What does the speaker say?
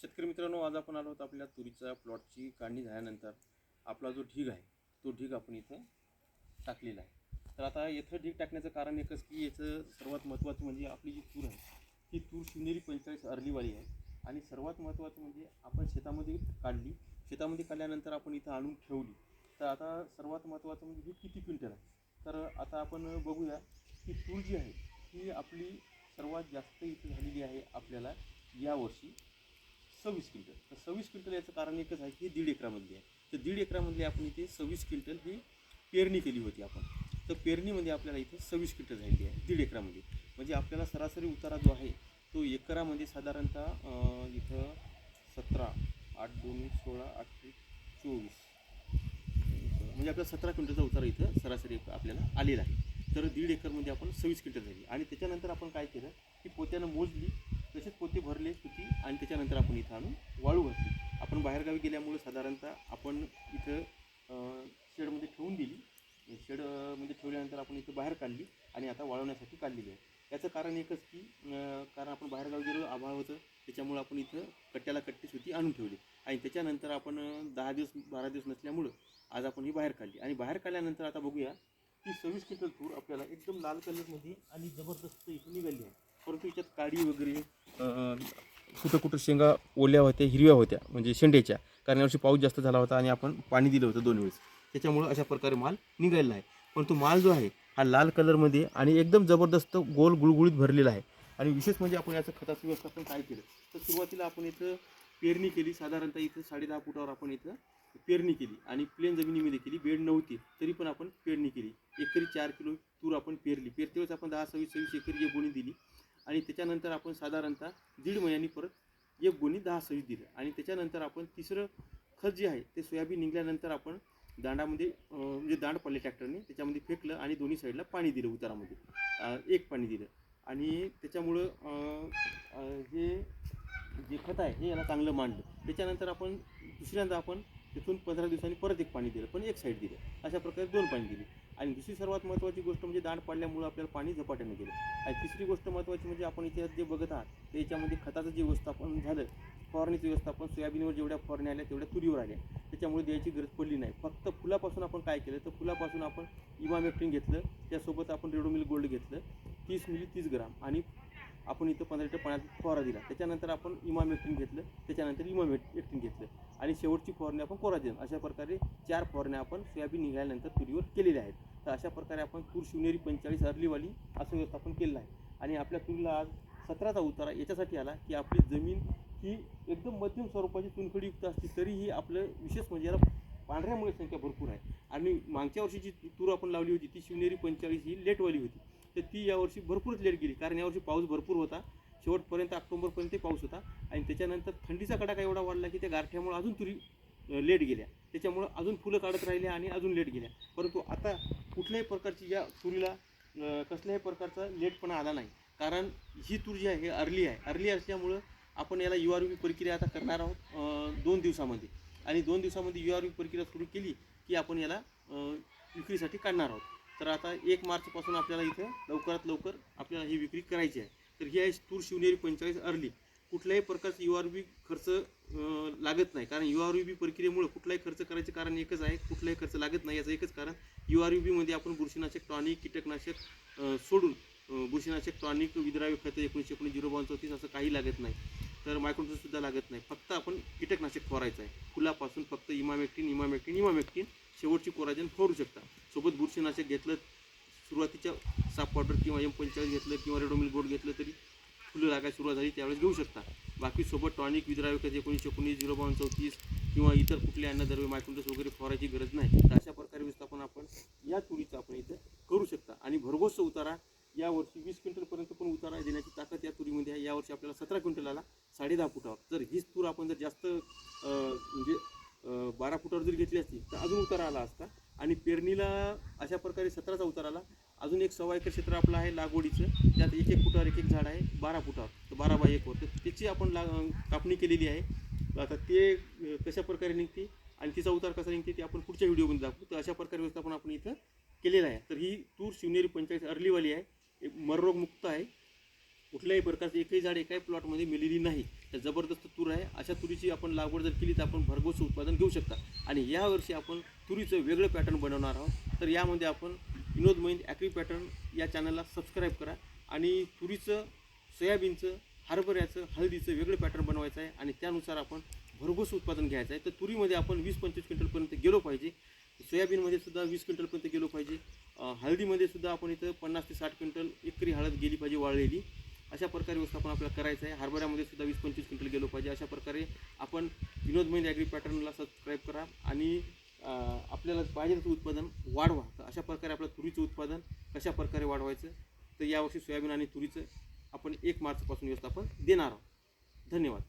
शेतकरी मित्रांनो, आज आपण आलो आहोत आपल्या तुरीच्या प्लॉटची काढणी झाल्यानंतर आपला जो ढीग आहे तो ढीग आपण इथं टाकलेला आहे. तर आता इथं ढीग टाकण्याचं कारण एकच की याचं सर्वात महत्त्वाचं म्हणजे आपली जी तूर आहे ही तूर शिवनेरी 45 अर्लीवाली आहे. आणि सर्वात महत्त्वाचं म्हणजे आपण शेतामध्ये काढल्यानंतर आपण इथं आणून ठेवली. तर आता सर्वात महत्त्वाचं म्हणजे ही किती क्विंटल आहे. तर आता आपण बघूया की तूर जी आहे ही आपली सर्वात जास्त इथं झालेली आहे आपल्याला यावर्षी 26 क्विंटल. तर 26 क्विंटल याचं कारण एकच आहे की 1.5 एकरामधली आहे. तर 1.5 एकरामधली आपण इथे 26 क्विंटल ही पेरणी केली होती आपण. तर पेरणीमध्ये आपल्याला इथे 26 क्विंटल झालेली आहे 1.5 एकरामध्ये. म्हणजे आपल्याला सरासरी उतारा जो आहे तो एकरामध्ये साधारणतः इथं 17, 8 2 16 8 24 म्हणजे आपल्याला 17 क्विंटलचा उतारा इथं सरासरी आपल्याला आलेला आहे. तर 1.5 एकरमध्ये आपण 26 क्विंटल झाली. आणि त्याच्यानंतर आपण काय केलं की पोत्यानं मोजली, तसेच पोते भरले होती आणि त्याच्यानंतर आपण इथं आणून वाळू घातली. आपण बाहेरगावी गेल्यामुळे साधारणतः आपण इथं शेडमध्ये ठेवून दिली. शेडमध्ये ठेवल्यानंतर आपण इथं बाहेर काढली आणि आता वाळवण्यासाठी काढलेली आहे. याचं कारण एकच की कारण आपण बाहेरगावी गेलो, आभाळ होतं, त्याच्यामुळं आपण इथं कट्ट्याला कट्टी सुती आणून ठेवली. आणि त्याच्यानंतर आपण 10 दिवस 12 दिवस नसल्यामुळं आज आपण ही बाहेर काढली. आणि बाहेर काढल्यानंतर आता बघूया की 26 क्विंटल तूर आपल्याला एकदम लाल कलरमध्ये आणि जबरदस्त इथं निघाली आहे. परंतु याच्यात काडी वगैरे कुठं कुठं शेंगा ओल्या होत्या, हिरव्या होत्या म्हणजे शेंड्याच्या. कारण यावर्षी पाऊस जास्त झाला होता आणि आपण पाणी दिलं होतं 2 वेळेस. त्याच्यामुळं अशा प्रकारे माल निघालेला आहे. परंतु माल जो आहे हा लाल कलरमध्ये आणि एकदम जबरदस्त गोल गुळगुळीत भरलेला आहे. आणि विशेष म्हणजे आपण याचं खताचं व्यवस्थापन काय केलं तर सुरुवातीला आपण इथं पेरणी केली. साधारणतः इथं 10.5 फुटावर आपण इथं पेरणी केली आणि प्लेन जमिनीमध्ये केली. बेड नव्हती तरी पण आपण पेरणी केली. एकरी 4 किलो तूर आपण पेरली. पेरते वेळेस आपण 10-26 एकरी एक गोणी दिली. आणि त्याच्यानंतर आपण साधारणतः 1.5 महिन्यांनी परत एक गोणी 10-26 दिलं. आणि त्याच्यानंतर आपण तिसरं खत जे आहे ते सोयाबीन निघल्यानंतर आपण दांडामध्ये म्हणजे दांड पडले ट्रॅक्टरने, त्याच्यामध्ये फेकलं आणि दोन्ही साईडला पाणी दिलं. उतारामध्ये एक पाणी दिलं. आणि त्याच्यामुळं हे जे खत आहे हे याला चांगलं मांडलं. त्याच्यानंतर आपण दुसऱ्यांदा आपण तिथून 15 दिवसांनी परत एक पाणी दिलं, पण एक साईड दिलं. अशा प्रकारे 2 पाणी दिली. आणि दुसरी सर्वात महत्त्वाची गोष्ट म्हणजे दांड पाडल्यामुळं आपल्याला पाणी झपाट्याने गेलं. आणि तिसरी गोष्ट महत्त्वाची म्हणजे आपण इथे जे बघत आहात ते याच्यामध्ये खताचं जे व्यवस्थापन झालं, फवारणीचं व्यवस्थापन, सोयाबीनवर जेवढ्या फवारण्या आल्या तेवढ्या तुरीवर आल्या, त्याच्यामुळे द्यायची गरज पडली नाही. फक्त फुलापासून आपण काय केलं तर फुलापासून आपण इमामेक्टिन घेतलं, त्यासोबत आपण रेडोमिल गोल्ड घेतलं 30 मिली 30 ग्राम आणि आपण इथं 15 लिटर पाण्यात फवारा दिला. त्याच्यानंतर आपण इमामेक्टिन घेतलं, त्याच्यानंतर इमामेक्टिन घेतलं आणि शेवटची फवारणी आपण कोराजेन. अशा प्रकारे 4 फवारण्या आपण सोयाबीन निघाल्यानंतर तुरीवर केलेल्या आहेत. तर अशा प्रकारे आपण तूर शिवनेरी 45 अर्लीवाली असं व्यवस्थापन केलेलं आहे. आणि आपल्या तुरीला आज 17चा उतारा याच्यासाठी आला की आपली जमीन ही एकदम मध्यम स्वरूपाची चुनखडीयुक्त असते, तरीही आपलं विशेष म्हणजे याला पांढऱ्या मुळे संख्या भरपूर आहे. आणि मागच्या वर्षी जी तूर आपण लावली होती ती शिवनेरी 45 ही लेटवाली होती, तर ती यावर्षी भरपूरच लेट गेली. कारण यावर्षी पाऊस भरपूर होता, शेवटपर्यंत ऑक्टोबरपर्यंत पाऊस होता. आणि त्याच्यानंतर थंडीचा कडाका एवढा वाढला की त्या गारठ्यामुळे अजून तुरी लेट गेल्या. त्याच्यामुळं अजून फुलं काढत राहिल्या आणि अजून लेट गेल्या. परंतु आता कुठल्याही प्रकारची या तुरीला कसल्याही प्रकारचा लेटपणा आला नाही. कारण ही तूर जी आहे हे अर्ली असल्यामुळं आपण याला URV प्रक्रिया आता करणार आहोत 2 दिवसामध्ये. आणि 2 दिवसामध्ये URV प्रक्रिया सुरू केली की आपण याला विक्रीसाठी काढणार आहोत. तर आता 1 मार्चपासून आपल्याला इथं लवकरात लवकर आपल्याला ही विक्री करायची आहे. तर ही आहे तूर शिवनेरी 45 अर्ली. कुठल्याही प्रकारचं URV खर्च लागत नाही. कारण URV प्रक्रियेमुळे कुठलाही खर्च करायचं कारण एकच आहे, कुठलाही खर्च लागत नाही याचं एकच कारण URVमध्ये आपण बुरशीनाशक टॉनिक कीटकनाशक सोडून बुरशीनाशक टॉनिक विद्राव्य खतं 1919 03234 असं काही लागत नाही. तर मायक्रोन्यूट्रिएंटसुद्धा लागत नाही. फक्त आपण कीटकनाशक फवारायचं आहे. फुलापासून फक्त इमामेक्टिन शेवटची कोराजेन फवारू शकता. सोबत बुरशीनाशक घेतलं, सुरुवातीच्या साप पावडर किंवा M45 घेतलं किंवा रेडोमिल गोल्ड घेतलं तरी फुलं लागायला सुरुवात झाली त्यावेळेस घेऊ शकता. बाकी सोबत टॉनिक विद्राव्य खत 1919 03234 किंवा इतर कुठले अन्नद्रव्य मायक्रोन्यूट्रिएंट्स वगैरे फवारायची गरज नाही. तर अशा प्रकारे व्यवस्थापन आपण या तुरीचं आपण इथं करू शकता. आणि भरघोस उतारा यावर्षी 20 क्विंटलपर्यंत पण उतारा देण्याची ताकद या तुरीमध्ये आहे. यावर्षी आपल्याला 17 क्विंटल आला 10.5 फुटावर. जर हीच तूर आपण जर जास्त म्हणजे 12 फुटावर जर घेतली असती तर अजून उतारा आला असता. आणि पेरणीला अशा प्रकारे 17चा उतारा आला. अजून एक 1.25 एकर क्षेत्र आपलं आहे लागवडीचं, त्यात 1-1 फुटावर 1-1 झाड आहे 12 फुटावर, तर 12 बाय 1 वर. तर त्याची आपण कापणी केलेली आहे. आता ते कशा प्रकारे निघते आणि तिचा उतार कसा निघते ते आपण पुढच्या व्हिडिओमध्ये दाखवू. तर अशा प्रकारे व्यवस्थापन आपण इथं केलेलं आहे. तर ही तूर शिवनेरी 45 अर्लीवाली आहे, मररोगमुक्त आहे. कुठल्याही प्रकारचं एकही झाड एकाही प्लॉटमध्ये मेलेली नाही. तर जबरदस्त तूर आहे. अशा तुरीची आपण लागवड जर केली तर आपण भरघोस उत्पादन घेऊ शकता. आणि यावर्षी आपण तुरीचं वेगळं पॅटर्न बनवणार आहोत. तर यामध्ये आपण विनोद महिंद ॲग्री पॅटर्न या चॅनलला सबस्क्राईब करा आणि तुरीचं, सोयाबीनचं, हरभऱ्याचं, हळदीचं वेगळं पॅटर्न बनवायचं आहे आणि त्यानुसार आपण भरघोस उत्पादन घ्यायचं आहे. तर तुरीमध्ये आपण 20-25 क्विंटलपर्यंत गेलो पाहिजे. सोयाबीनमध्ये सुद्धा 20 क्विंटलपर्यंत गेलो पाहिजे. हळदीमध्ये सुद्धा आपण इथं 50 ते 60 क्विंटल एकरी हळद गेली पाहिजे वाळलेली. अशा प्रकारे व्यवस्थापन आपल्याला करायचं आहे. हरभऱ्यामध्ये सुद्धा 20-25 क्विंटल गेलो पाहिजे. अशा प्रकारे आपण विनोद महिंद ॲग्री पॅटर्नला सबस्क्राईब करा आणि आपल्याला पाहिजे तसं उत्पादन वाढवा. तर अशा प्रकारे आपलं तुरीचं उत्पादन कशा प्रकारे वाढवायचं, तर यावर्षी सोयाबीन आणि तुरीचं आपण 1 मार्चपासून व्यवस्थापन देणार आहोत. धन्यवाद.